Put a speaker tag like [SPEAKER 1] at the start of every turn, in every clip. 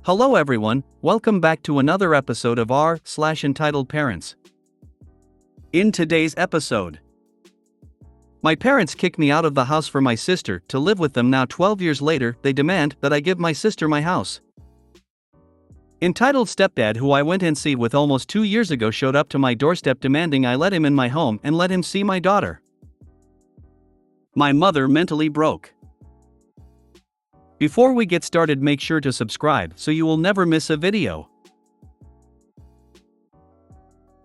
[SPEAKER 1] Hello everyone, welcome back to another episode of r/Entitled Parents. In today's episode, my parents kick me out of the house for my sister to live with them. Now 12 years later, they demand that I give my sister my house. Entitled stepdad who I went and see with almost 2 years ago showed up to my doorstep demanding I let him in my home and let him see my daughter. My mother mentally broke. Before we get started, make sure to subscribe so you will never miss a video.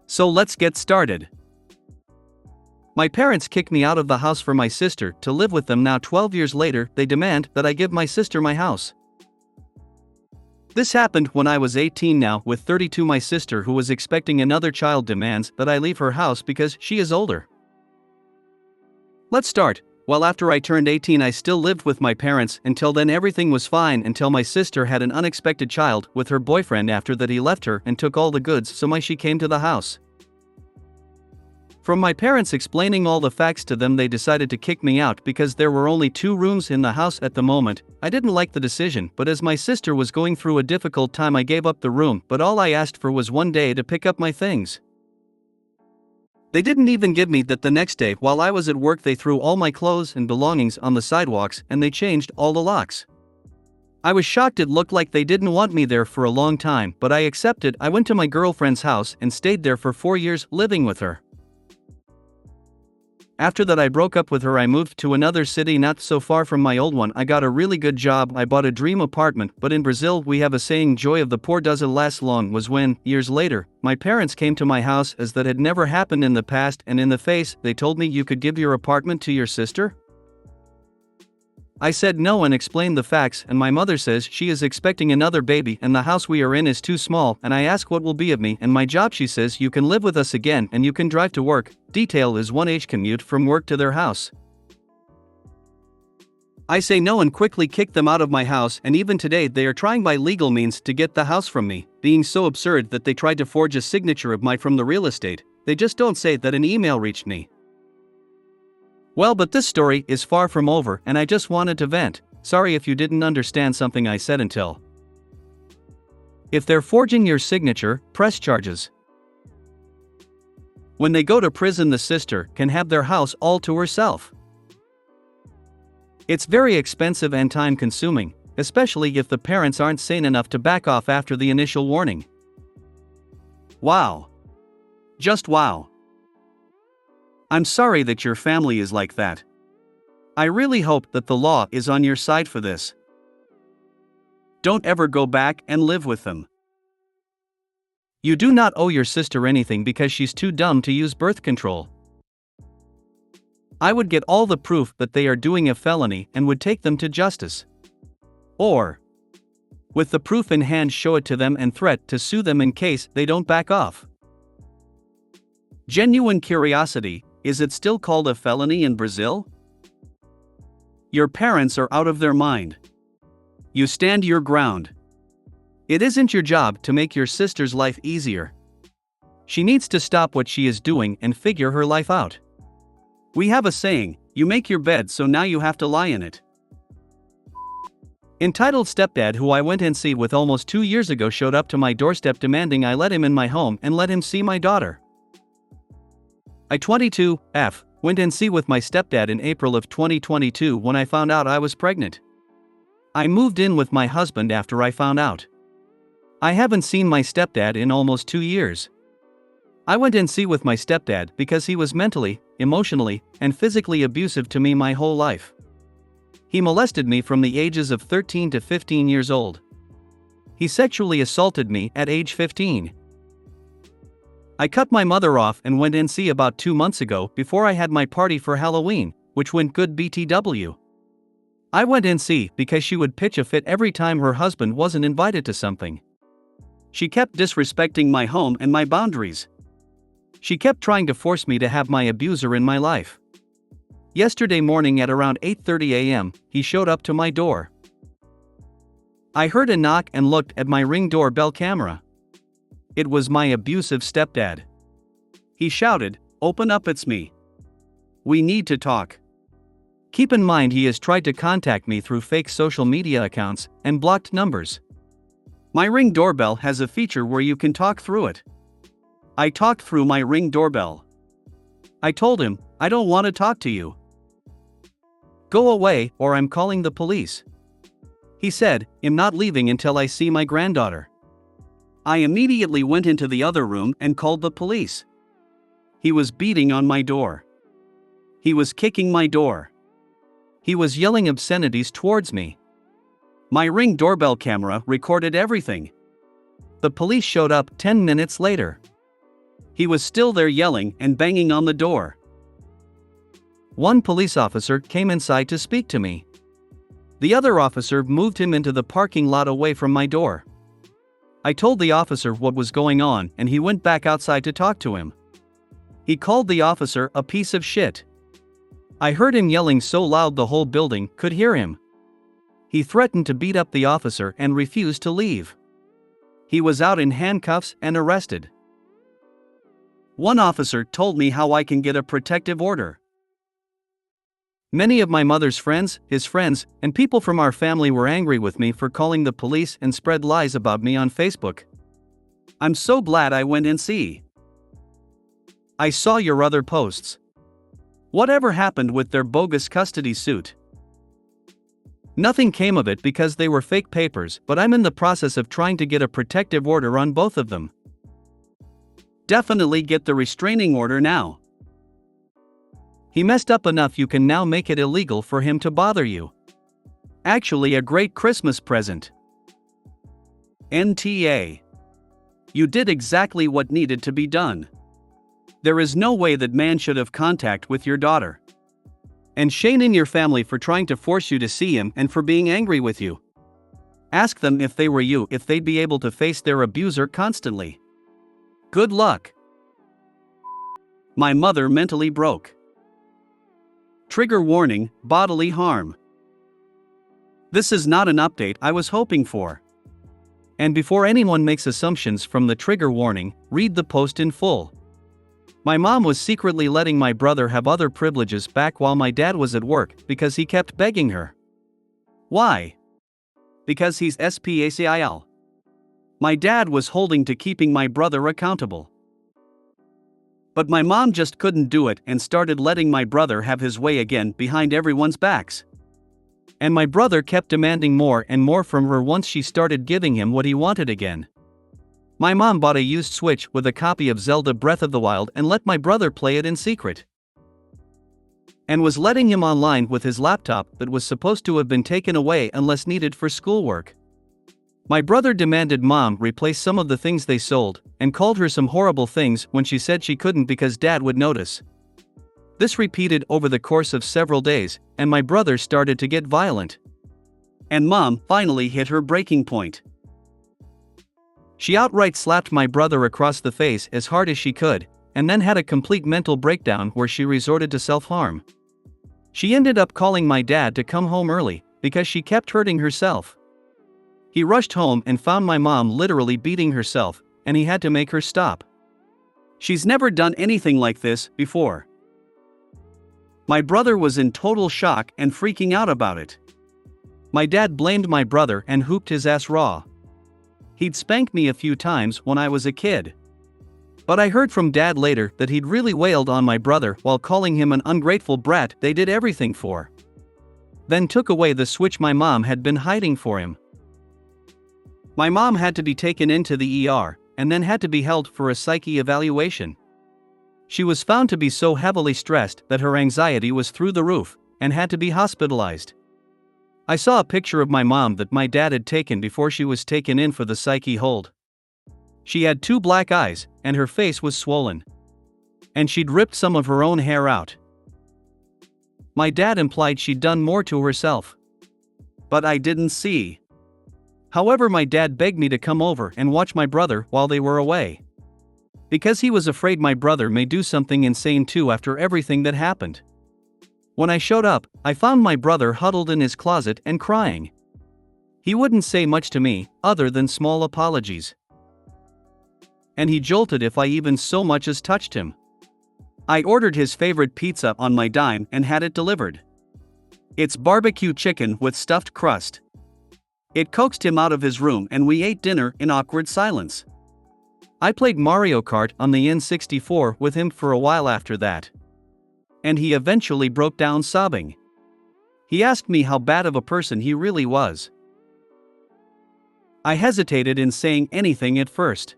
[SPEAKER 1] So let's get started. My parents kick me out of the house for my sister to live with them. Now 12 years later, they demand that I give my sister my house. This happened when I was 18. Now with 32, my sister who was expecting another child demands that I leave her house because she is older. Let's start. Well, after I turned 18, I still lived with my parents. Until then, everything was fine until my sister had an unexpected child with her boyfriend. After that, he left her and took all the goods, so she came to the house. From my parents explaining all the facts to them, they decided to kick me out because there were only 2 rooms in the house at the moment. I didn't like the decision, but as my sister was going through a difficult time, I gave up the room, but all I asked for was one day to pick up my things. They didn't even give me that. The next day, while I was at work, they threw all my clothes and belongings on the sidewalks and they changed all the locks. I was shocked. It looked like they didn't want me there for a long time, but I accepted. I went to my girlfriend's house and stayed there for 4 years, living with her. After that, I broke up with her. I moved to another city not so far from my old one. I got a really good job. I bought a dream apartment, but in Brazil we have a saying, joy of the poor doesn't last long. Was when, years later, my parents came to my house as that had never happened in the past, and in the face, they told me, you could give your apartment to your sister? I said no and explained the facts, and my mother says she is expecting another baby and the house we are in is too small, and I ask what will be of me and my job. She says you can live with us again and you can drive to work. Detail is 1 commute from work to their house. I say no and quickly kick them out of my house, and even today they are trying by legal means to get the house from me, being so absurd that they tried to forge a signature of mine from the real estate. They just don't say that an email reached me. Well, but this story is far from over, and I just wanted to vent. Sorry if you didn't understand something I said until. If they're forging your signature, press charges. When they go to prison, the sister can have their house all to herself. It's very expensive and time consuming, especially if the parents aren't sane enough to back off after the initial warning. Wow. Just wow. I'm sorry that your family is like that. I really hope that the law is on your side for this. Don't ever go back and live with them. You do not owe your sister anything because she's too dumb to use birth control. I would get all the proof that they are doing a felony and would take them to justice. Or, with the proof in hand, show it to them and threat to sue them in case they don't back off. Genuine curiosity. Is it still called a felony in Brazil? Your parents are out of their mind. You stand your ground. It isn't your job to make your sister's life easier. She needs to stop what she is doing and figure her life out. We have a saying, you make your bed so now you have to lie in it. Entitled stepdad who I went and see with almost 2 years ago showed up to my doorstep demanding I let him in my home and let him see my daughter. I 22F went and see with my stepdad in April of 2022 when I found out I was pregnant. I moved in with my husband after I found out. I haven't seen my stepdad in almost 2 years. I went and see with my stepdad because he was mentally, emotionally, and physically abusive to me my whole life. He molested me from the ages of 13 to 15 years old. He sexually assaulted me at age 15. I cut my mother off and went and see about 2 months ago before I had my party for Halloween, which went good BTW. I went and see because she would pitch a fit every time her husband wasn't invited to something. She kept disrespecting my home and my boundaries. She kept trying to force me to have my abuser in my life. Yesterday morning at around 8:30 a.m., he showed up to my door. I heard a knock and looked at my Ring doorbell camera. It was my abusive stepdad. He shouted, "Open up, it's me. We need to talk." Keep in mind he has tried to contact me through fake social media accounts and blocked numbers. My Ring doorbell has a feature where you can talk through it. I talked through my Ring doorbell. I told him, I don't want to talk to you. Go away, or I'm calling the police. He said, I'm not leaving until I see my granddaughter. I immediately went into the other room and called the police. He was beating on my door. He was kicking my door. He was yelling obscenities towards me. My Ring doorbell camera recorded everything. The police showed up 10 minutes later. He was still there yelling and banging on the door. One police officer came inside to speak to me. The other officer moved him into the parking lot away from my door. I told the officer what was going on and he went back outside to talk to him. He called the officer a piece of shit. I heard him yelling so loud the whole building could hear him. He threatened to beat up the officer and refused to leave. He was out in handcuffs and arrested. One officer told me how I can get a protective order. Many of my mother's friends, his friends, and people from our family were angry with me for calling the police and spread lies about me on Facebook. I'm so glad I went and see. I saw your other posts. Whatever happened with their bogus custody suit? Nothing came of it because they were fake papers, but I'm in the process of trying to get a protective order on both of them. Definitely get the restraining order now. He messed up enough you can now make it illegal for him to bother you. Actually a great Christmas present. NTA. You did exactly what needed to be done. There is no way that man should have contact with your daughter. And shame in your family for trying to force you to see him and for being angry with you. Ask them if they were you if they'd be able to face their abuser constantly. Good luck. My mother mentally broke. Trigger warning, bodily harm. This is not an update I was hoping for. And before anyone makes assumptions from the trigger warning, read the post in full. My mom was secretly letting my brother have other privileges back while my dad was at work because he kept begging her. Why? Because he's SPACIL. My dad was holding to keeping my brother accountable. But my mom just couldn't do it and started letting my brother have his way again behind everyone's backs. And my brother kept demanding more and more from her once she started giving him what he wanted again. My mom bought a used Switch with a copy of Zelda Breath of the Wild and let my brother play it in secret. And was letting him online with his laptop that was supposed to have been taken away unless needed for schoolwork. My brother demanded mom replace some of the things they sold, and called her some horrible things when she said she couldn't because dad would notice. This repeated over the course of several days, and my brother started to get violent. And mom finally hit her breaking point. She outright slapped my brother across the face as hard as she could, and then had a complete mental breakdown where she resorted to self-harm. She ended up calling my dad to come home early, because she kept hurting herself. He rushed home and found my mom literally beating herself, and he had to make her stop. She's never done anything like this before. My brother was in total shock and freaking out about it. My dad blamed my brother and hooped his ass raw. He'd spanked me a few times when I was a kid. But I heard from dad later that he'd really wailed on my brother while calling him an ungrateful brat they did everything for. Then took away the Switch my mom had been hiding for him. My mom had to be taken into the ER, and then had to be held for a psyche evaluation. She was found to be so heavily stressed that her anxiety was through the roof, and had to be hospitalized. I saw a picture of my mom that my dad had taken before she was taken in for the psyche hold. She had 2 black eyes, and her face was swollen. And she'd ripped some of her own hair out. My dad implied she'd done more to herself. But I didn't see. However, my dad begged me to come over and watch my brother while they were away. Because he was afraid my brother may do something insane too after everything that happened. When I showed up, I found my brother huddled in his closet and crying. He wouldn't say much to me, other than small apologies. And he jolted if I even so much as touched him. I ordered his favorite pizza on my dime and had it delivered. It's barbecue chicken with stuffed crust. It coaxed him out of his room and we ate dinner in awkward silence. I played Mario Kart on the N64 with him for a while after that. And he eventually broke down sobbing. He asked me how bad of a person he really was. I hesitated in saying anything at first.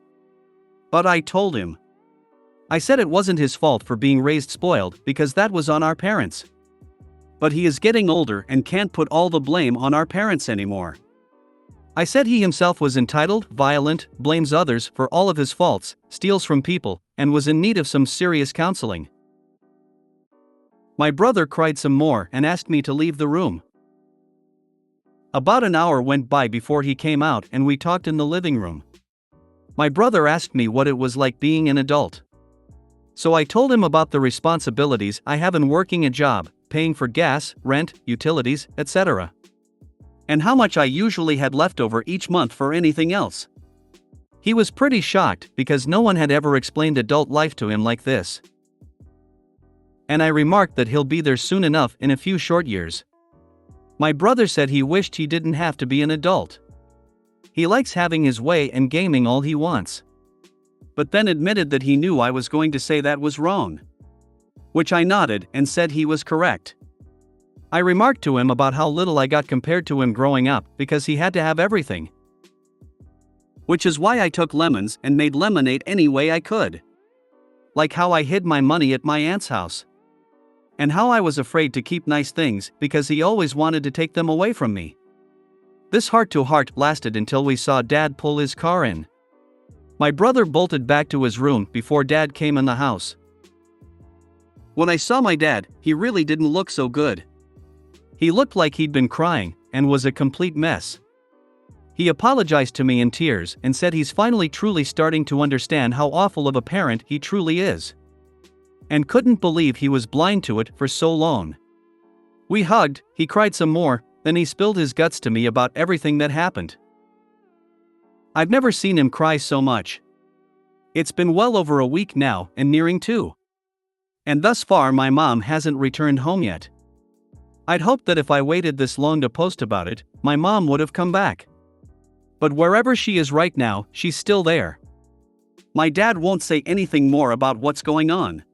[SPEAKER 1] But I told him. I said it wasn't his fault for being raised spoiled because that was on our parents. But he is getting older and can't put all the blame on our parents anymore. I said he himself was entitled, violent, blames others for all of his faults, steals from people, and was in need of some serious counseling. My brother cried some more and asked me to leave the room. About an hour went by before he came out and we talked in the living room. My brother asked me what it was like being an adult. So I told him about the responsibilities I have in working a job, paying for gas, rent, utilities, etc. And how much I usually had left over each month for anything else. He was pretty shocked because no one had ever explained adult life to him like this. And I remarked that he'll be there soon enough in a few short years. My brother said he wished he didn't have to be an adult. He likes having his way and gaming all he wants. But then admitted that he knew I was going to say that was wrong. Which I nodded and said he was correct. I remarked to him about how little I got compared to him growing up because he had to have everything. Which is why I took lemons and made lemonade any way I could. Like how I hid my money at my aunt's house. And how I was afraid to keep nice things because he always wanted to take them away from me. This heart-to-heart lasted until we saw Dad pull his car in. My brother bolted back to his room before Dad came in the house. When I saw my dad, he really didn't look so good. He looked like he'd been crying and was a complete mess. He apologized to me in tears and said he's finally truly starting to understand how awful of a parent he truly is. And couldn't believe he was blind to it for so long. We hugged, he cried some more, then he spilled his guts to me about everything that happened. I've never seen him cry so much. It's been well over a week now and nearing 2. And thus far my mom hasn't returned home yet. I'd hoped that if I waited this long to post about it, my mom would have come back. But wherever she is right now, she's still there. My dad won't say anything more about what's going on.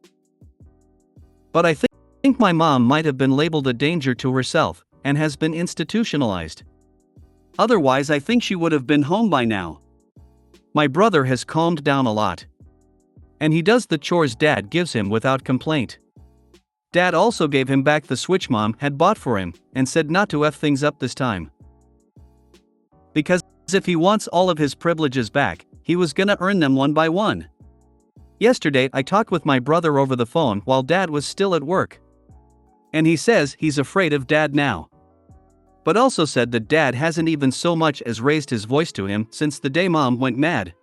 [SPEAKER 1] But I think my mom might have been labeled a danger to herself and has been institutionalized. Otherwise I think she would have been home by now. My brother has calmed down a lot. And he does the chores Dad gives him without complaint. Dad also gave him back the Switch Mom had bought for him and said not to F things up this time. Because if he wants all of his privileges back, he was gonna earn them one by one. Yesterday I talked with my brother over the phone while Dad was still at work. And he says he's afraid of Dad now. But also said that Dad hasn't even so much as raised his voice to him since the day Mom went mad.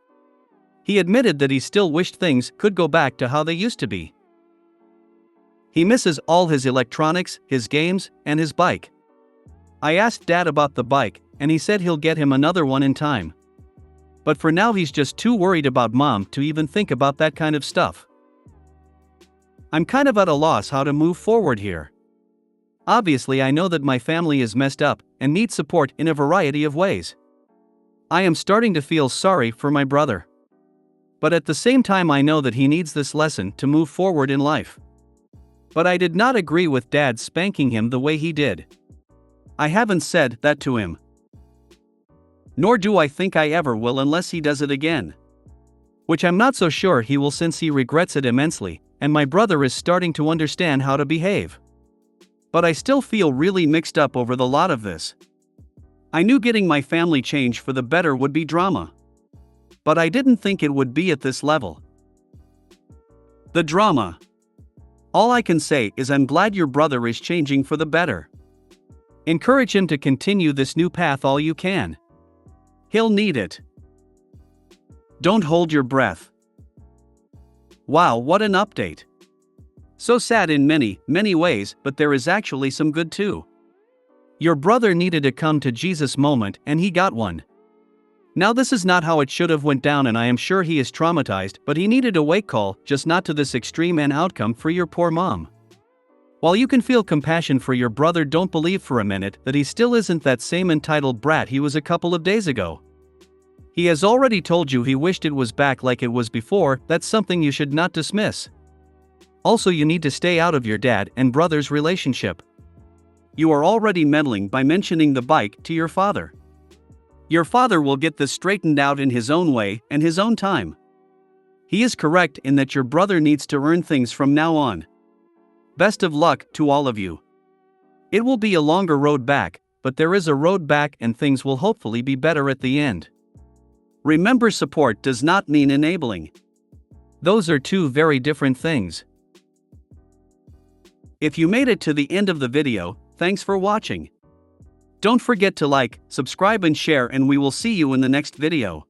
[SPEAKER 1] He admitted that he still wished things could go back to how they used to be. He misses all his electronics, his games, and his bike. I asked Dad about the bike, and he said he'll get him another one in time. But for now he's just too worried about Mom to even think about that kind of stuff. I'm kind of at a loss how to move forward here. Obviously I know that my family is messed up and needs support in a variety of ways. I am starting to feel sorry for my brother. But at the same time I know that he needs this lesson to move forward in life. But I did not agree with Dad spanking him the way he did. I haven't said that to him. Nor do I think I ever will unless he does it again. Which I'm not so sure he will since he regrets it immensely, and my brother is starting to understand how to behave. But I still feel really mixed up over the lot of this. I knew getting my family changed for the better would be drama. But I didn't think it would be at this level. The drama. All I can say is I'm glad your brother is changing for the better. Encourage him to continue this new path all you can. He'll need it. Don't hold your breath. Wow, what an update. So sad in many, many ways, but there is actually some good too. Your brother needed a come to Jesus moment and he got one. Now this is not how it should have went down and I am sure he is traumatized, but he needed a wake call, just not to this extreme and outcome for your poor mom. While you can feel compassion for your brother, don't believe for a minute that he still isn't that same entitled brat he was a couple of days ago. He has already told you he wished it was back like it was before. That's something you should not dismiss. Also, you need to stay out of your dad and brother's relationship. You are already meddling by mentioning the bike to your father. Your father will get this straightened out in his own way and his own time. He is correct in that your brother needs to earn things from now on. Best of luck to all of you. It will be a longer road back, but there is a road back and things will hopefully be better at the end. Remember, support does not mean enabling. Those are two very different things. If you made it to the end of the video, thanks for watching. Don't forget to like, subscribe and share, and we will see you in the next video.